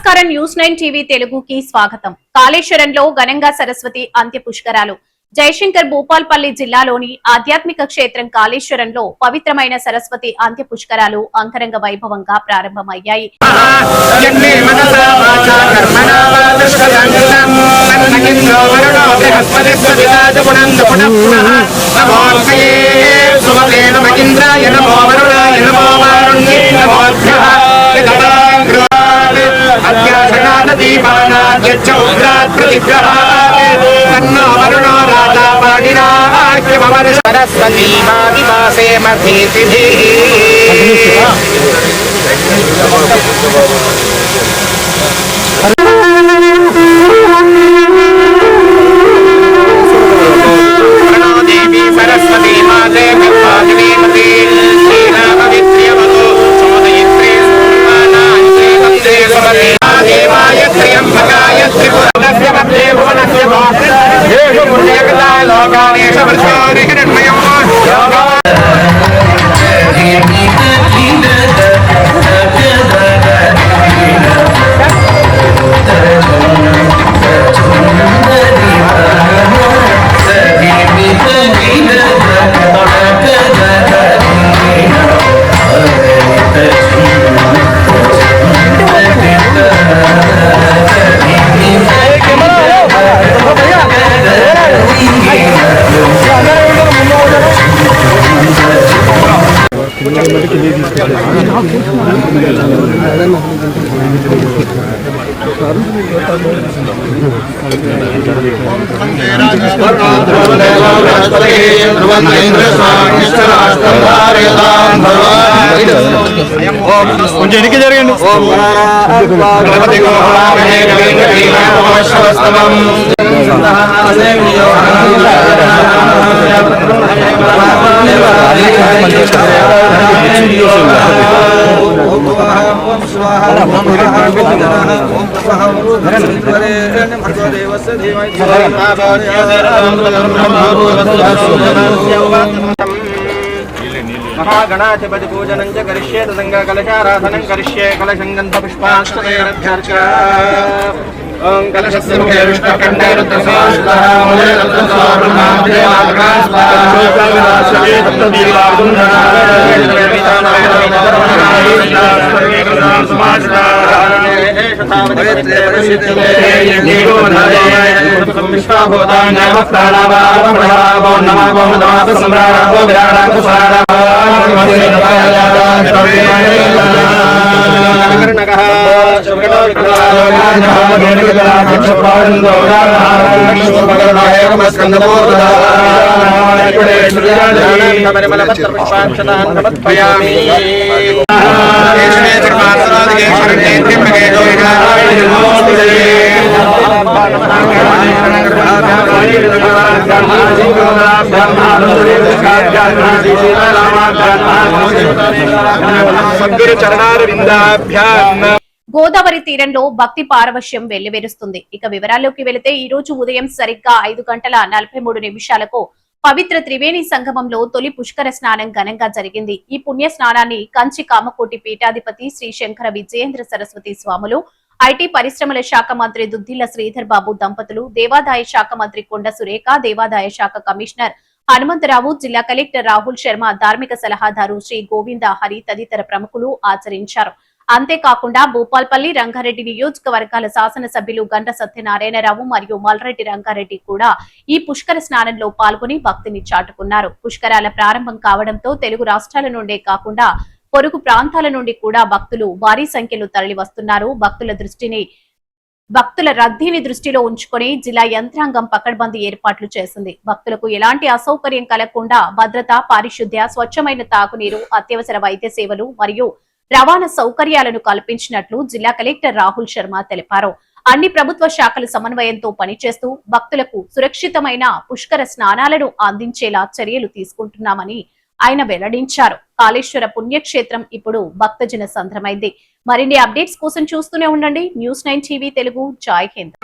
నమస్కారం న్యూస్9 టీవీ తెలుగుకి స్వాగతం. కాళేశ్వరంలో ఘనంగా సరస్వతి అంత్య పుష్కరాలు. జయశంకర్ భూపాల్పల్లి జిల్లాలోని ఆధ్యాత్మిక క్షేత్రం కాళేశ్వరంలో పవిత్రమైన సరస్వతి అంత్య పుష్కరాలు అంగరంగ వైభవంగా ప్రారంభమయ్యాయి. सरस्वती मासे मधीतिथि देवी सरस्वती माते गर्भाधिपति चोदयित्रे वन्दे समते देवाय त्र्यम्बकाय त्रिपुरस्य मध्ये भुवनस्य येषु पुण्यकला लोकानेश वर्षाणि हिरण्मयो కొంచెం ఎన్నిక జరగండి. महागणाधिपति पूजनं च करिष्ये तदंगा कलशाराधनं करिष्ये कलशं गन्धपुष्पाक्षतैरभ्यर्च्य ओम कलशस्य मुखे विष्णुकण्ठे रुद्रसास्तः मूले रुद्रसारुणाभ्ये आकाशपाशे గోదావరి తీరంలో భక్తి పారవశ్యం వెల్లివిరుస్తుంది. ఇక వివరాల్లోకి వెళితే ఈ రోజు ఉదయం సరిగ్గా 5:43 పవిత్ర త్రివేణి సంగమంలో తొలి పుష్కర స్నానం ఘనంగా జరిగింది. ఈ పుణ్య స్నానాన్ని కంచి కామకోటి పీఠాధిపతి శ్రీ శంకర విజయేంద్ర సరస్వతి స్వాములు, ఐటీ పరిశ్రమల శాఖ మంత్రి దుద్దిల్ల శ్రీధర్ బాబు దంపతులు, దేవాదాయ శాఖ మంత్రి కొండ సురేఖ, దేవాదాయ శాఖ కమిషనర్ హనుమంతరావు, జిల్లా కలెక్టర్ రాహుల్ శర్మ, ధార్మిక సలహాదారు శ్రీ గోవింద హరి తదితర ప్రముఖులు ఆచరించారు. అంతేకాకుండా భూపాల్పల్లి, రంగారెడ్డి నియోజకవర్గాల శాసనసభ్యులు గంట సత్యనారాయణరావు మరియు మల్రెడ్డి రంగారెడ్డి కూడా ఈ పుష్కర స్నానంలో పాల్గొని భక్తిని చాటుకున్నారు. పుష్కరాల ప్రారంభం కావడంతో తెలుగు రాష్ట్రాల నుండే కాకుండా పొరుగు ప్రాంతాల నుండి కూడా భక్తులు భారీ సంఖ్యలో తరలి వస్తున్నారు. భక్తుల రద్దీని దృష్టిలో ఉంచుకొని జిల్లా యంత్రాంగం పకడ్బందీ ఏర్పాట్లు చేసింది. భక్తులకు ఎలాంటి అసౌకర్యం కలగకుండా భద్రత, పారిశుద్ధ్య, స్వచ్ఛమైన తాగునీరు, అత్యవసర వైద్య సేవలు మరియు రవాణా సౌకర్యాలను కల్పించినట్లు జిల్లా కలెక్టర్ రాహుల్ శర్మ తెలిపారు. అన్ని ప్రభుత్వ శాఖల సమన్వయంతో పనిచేస్తూ భక్తులకు సురక్షితమైన పుష్కర స్నానాలను అందించేలా చర్యలు తీసుకుంటున్నామని ఆయన వెల్లడించారు. కాళేశ్వర పుణ్యక్షేత్రం ఇప్పుడు భక్తజన సంద్రమైంది. మరిన్ని అప్డేట్స్ కోసం చూస్తూనే ఉండండి న్యూస్9 టీవీ తెలుగు. జై హింద్.